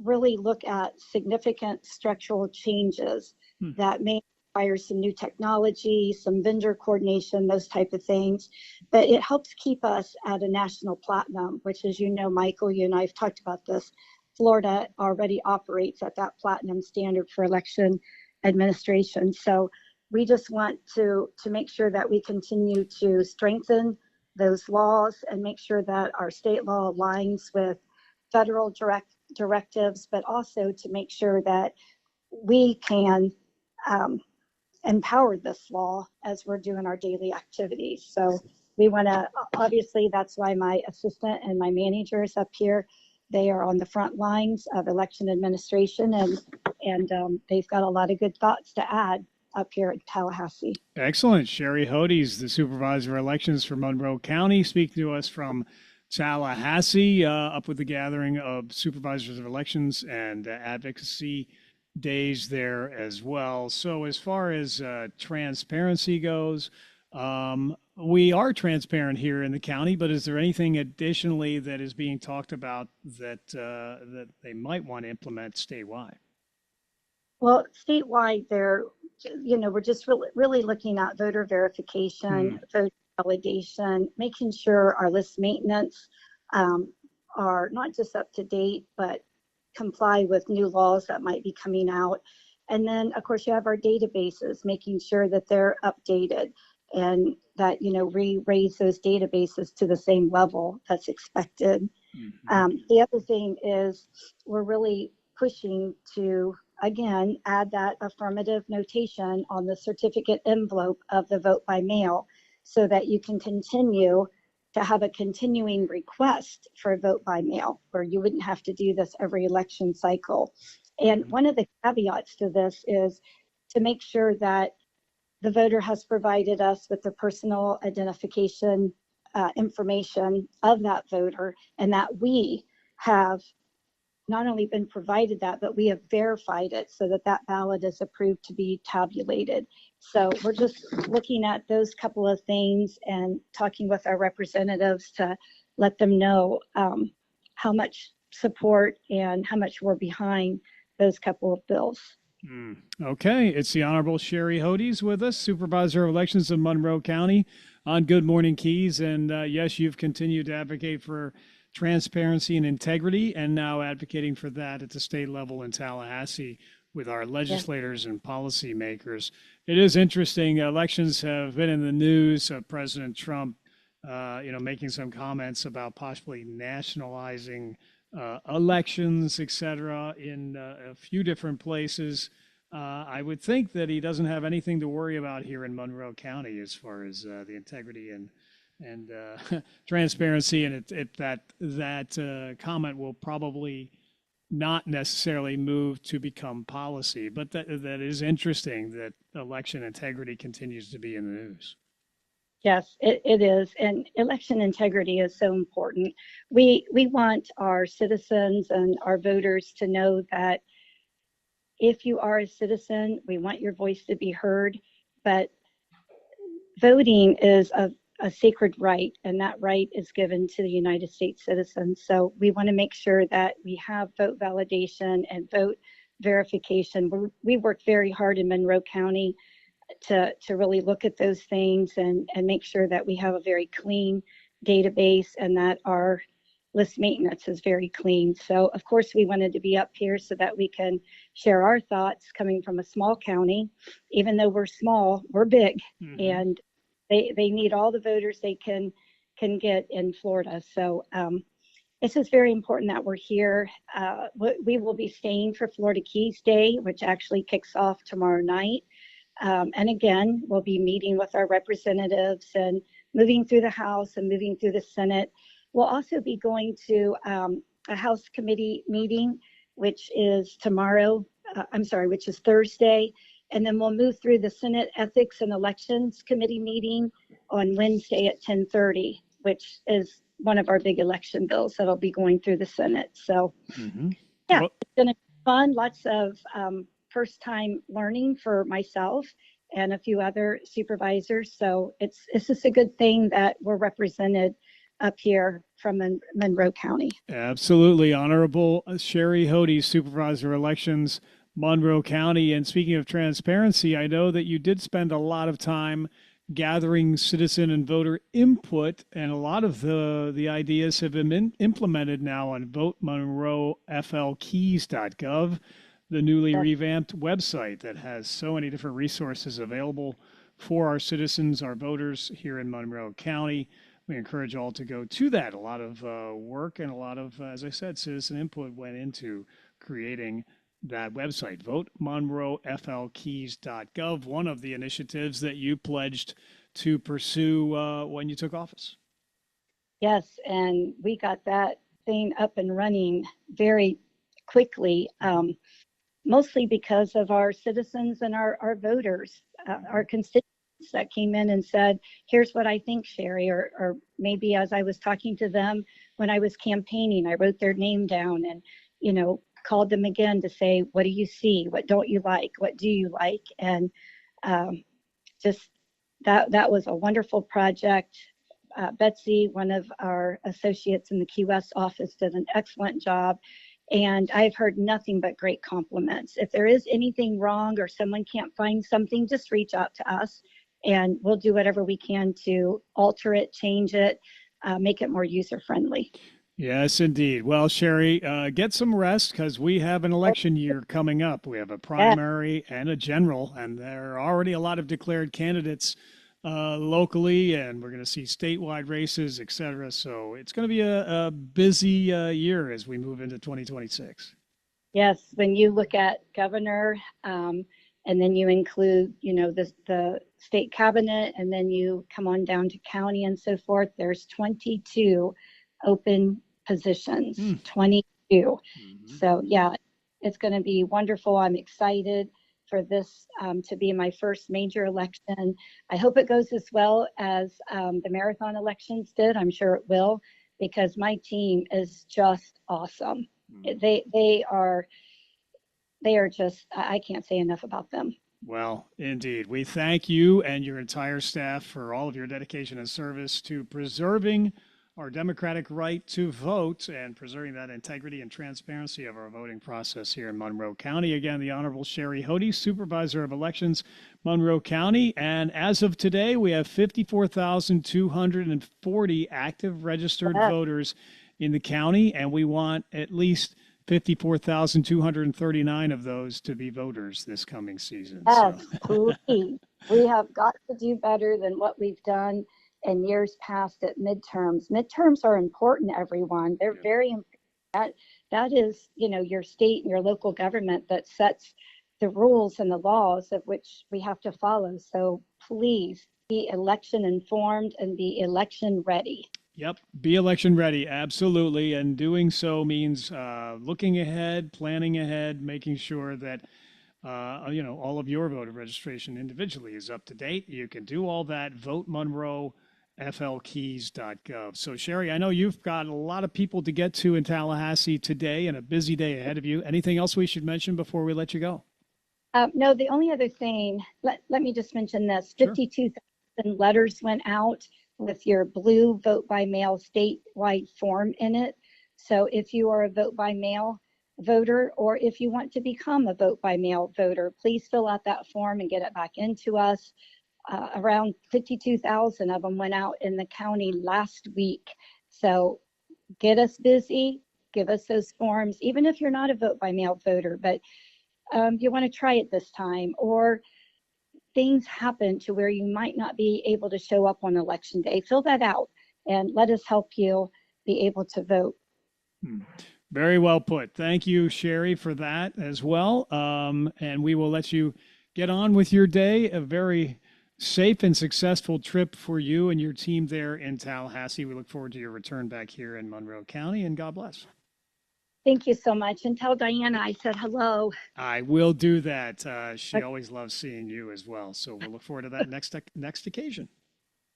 really look at significant structural changes that may require some new technology, some vendor coordination, those type of things. But it helps keep us at a national platinum, which, as you know, Michael, you and I have talked about this. Florida already operates at that platinum standard for election administration. So we just want to make sure that we continue to strengthen those laws and make sure that our state law aligns with federal directives, but also to make sure that we can empower this law as we're doing our daily activities. So we want to, obviously, that's why my assistant and my managers up here, they are on the front lines of election administration, and they've got a lot of good thoughts to add up here at Tallahassee. Excellent. Sherry Hodes, the Supervisor of Elections for Monroe County, speaking to us from Tallahassee, up with the gathering of Supervisors of Elections and Advocacy Days there as well. So as far as transparency goes, we are transparent here in the county, but is there anything additionally that is being talked about that that they might want to implement statewide? Well, statewide, we're just really looking at voter verification, voter validation, making sure our list maintenance are not just up to date, but comply with new laws that might be coming out. And then, of course, you have our databases, making sure that they're updated and that, we raise those databases to the same level that's expected. The other thing is we're really pushing to, again, add that affirmative notation on the certificate envelope of the vote by mail so that you can continue to have a continuing request for a vote by mail, where you wouldn't have to do this every election cycle. And one of the caveats to this is to make sure that the voter has provided us with the personal identification information of that voter, and that we have not only been provided that, but we have verified it so that that ballot is approved to be tabulated. So we're just looking at those couple of things and talking with our representatives to let them know how much support and how much we're behind those couple of bills. Okay, it's the Honorable Sherry Hodes with us, Supervisor of Elections of Monroe County on Good Morning Keys. And yes, you've continued to advocate for transparency and integrity, and now advocating for that at the state level in Tallahassee with our legislators and policymakers. It is interesting. Elections have been in the news. President Trump, making some comments about possibly nationalizing elections, etc., in a few different places. I would think that he doesn't have anything to worry about here in Monroe County as far as the integrity and transparency, and that comment will probably not necessarily move to become policy. But that is interesting that election integrity continues to be in the news. Yes, it is. And election integrity is so important. We want our citizens and our voters to know that if you are a citizen, we want your voice to be heard. But voting is a sacred right, and that right is given to the United States citizens. So we want to make sure that we have vote validation and vote verification. We work very hard in Monroe County to really look at those things and make sure that we have a very clean database and that our list maintenance is very clean. So of course we wanted to be up here so that we can share our thoughts coming from a small county. Even though we're small, we're big. And they need all the voters they can get in Florida. So it's just very important that we're here. We will be staying for Florida Keys Day, which actually kicks off tomorrow night. And again, we'll be meeting with our representatives and moving through the House and moving through the Senate. We'll also be going to a House committee meeting, which is which is Thursday. And then we'll move through the Senate Ethics and Elections Committee meeting on Wednesday at 10:30, which is one of our big election bills that'll be going through the Senate. So it's going to be fun. Lots of first time learning for myself and a few other supervisors. So it's just a good thing that we're represented up here from Monroe County. Absolutely. Honorable Sherry Hodes, Supervisor of Elections, Monroe County. And speaking of transparency, I know that you did spend a lot of time gathering citizen and voter input, and a lot of the ideas have been implemented now on votemonroeflkeys.gov, the newly revamped website that has so many different resources available for our citizens, our voters here in Monroe County. We encourage all to go to that. A lot of work and a lot of, as I said, citizen input went into creating that website, votemonroeflkeys.gov, one of the initiatives that you pledged to pursue when you took office. Yes, and we got that thing up and running very quickly, mostly because of our citizens and our voters, our constituents that came in and said, here's what I think, Sherry, or maybe as I was talking to them when I was campaigning, I wrote their name down and, called them again to say, what do you see? What don't you like? What do you like? And just that was a wonderful project. Betsy, one of our associates in the Key West office, did an excellent job. And I've heard nothing but great compliments. If there is anything wrong or someone can't find something, just reach out to us and we'll do whatever we can to alter it, change it, make it more user-friendly. Yes, indeed. Well, Sherry, get some rest because we have an election year coming up. We have a primary and a general, and there are already a lot of declared candidates locally, and we're going to see statewide races, et cetera. So it's going to be a busy year as we move into 2026. Yes, when you look at governor, and then you include, the state cabinet, and then you come on down to county and so forth, there's 22 open positions, 22. So yeah, it's going to be wonderful. I'm excited for this to be my first major election. I hope it goes as well as the marathon elections did. I'm sure it will. because my team is just awesome. They are just, I can't say enough about them. Well, indeed. We thank you and your entire staff for all of your dedication and service to preserving our democratic right to vote and preserving that integrity and transparency of our voting process here in Monroe County. Again, the Honorable Sherry Hody, Supervisor of Elections, Monroe County. And as of today, we have 54,240 active registered voters in the county, and we want at least 54,239 of those to be voters this coming season. Yes, please. We have got to do better than what we've done in years past at midterms. Midterms are important, everyone. They're very important. That is, your state and your local government that sets the rules and the laws of which we have to follow. So please be election informed and be election ready. Yep. Be election ready. Absolutely. And doing so means looking ahead, planning ahead, making sure that, all of your voter registration individually is up to date. You can do all that. Vote Monroe, flkeys.gov. So, Sherry, I know you've got a lot of people to get to in Tallahassee today and a busy day ahead of you. Anything else we should mention before we let you go? No, the only other thing, let me just mention this. Sure. 52,000 letters went out with your blue vote by mail statewide form in it. So if you are a vote by mail voter, or if you want to become a vote by mail voter, please fill out that form and get it back into us. Around 52,000 of them went out in the county last week. So get us busy, give us those forms, even if you're not a vote by mail voter, but you want to try it this time, or things happen to where you might not be able to show up on election day. Fill that out and let us help you be able to vote. Very well put. Thank you, Sherry, for that as well. And we will let you get on with your day. A very safe and successful trip for you and your team there in Tallahassee. We look forward to your return back here in Monroe County, and God bless. Thank you so much. And tell Diana I said hello. I will do that. She always loves seeing you as well. So we'll look forward to that next occasion.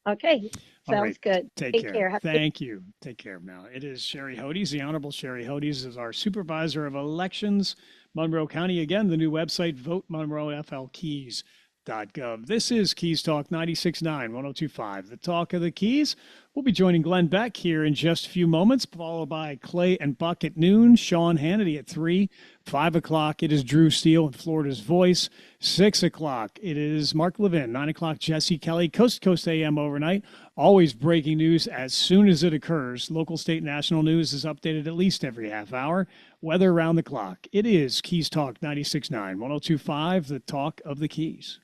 Okay. Sounds good. Take care. Thank you. Take care. Now, it is Sherry Hody. The Honorable Sherry Hody is our Supervisor of Elections, Monroe County. Again, the new website, votemonroeflkeys.gov. This is Keys Talk 96.9, 102.5, the talk of the Keys. We'll be joining Glenn Beck here in just a few moments, followed by Clay and Buck at noon, Sean Hannity at 3, 5 o'clock. It is Drew Steele and Florida's Voice. 6 o'clock, it is Mark Levin. 9 o'clock, Jesse Kelly, Coast to Coast AM overnight. Always breaking news as soon as it occurs. Local, state, national news is updated at least every half hour. Weather around the clock. It is Keys Talk 96.9, 102.5, the talk of the Keys.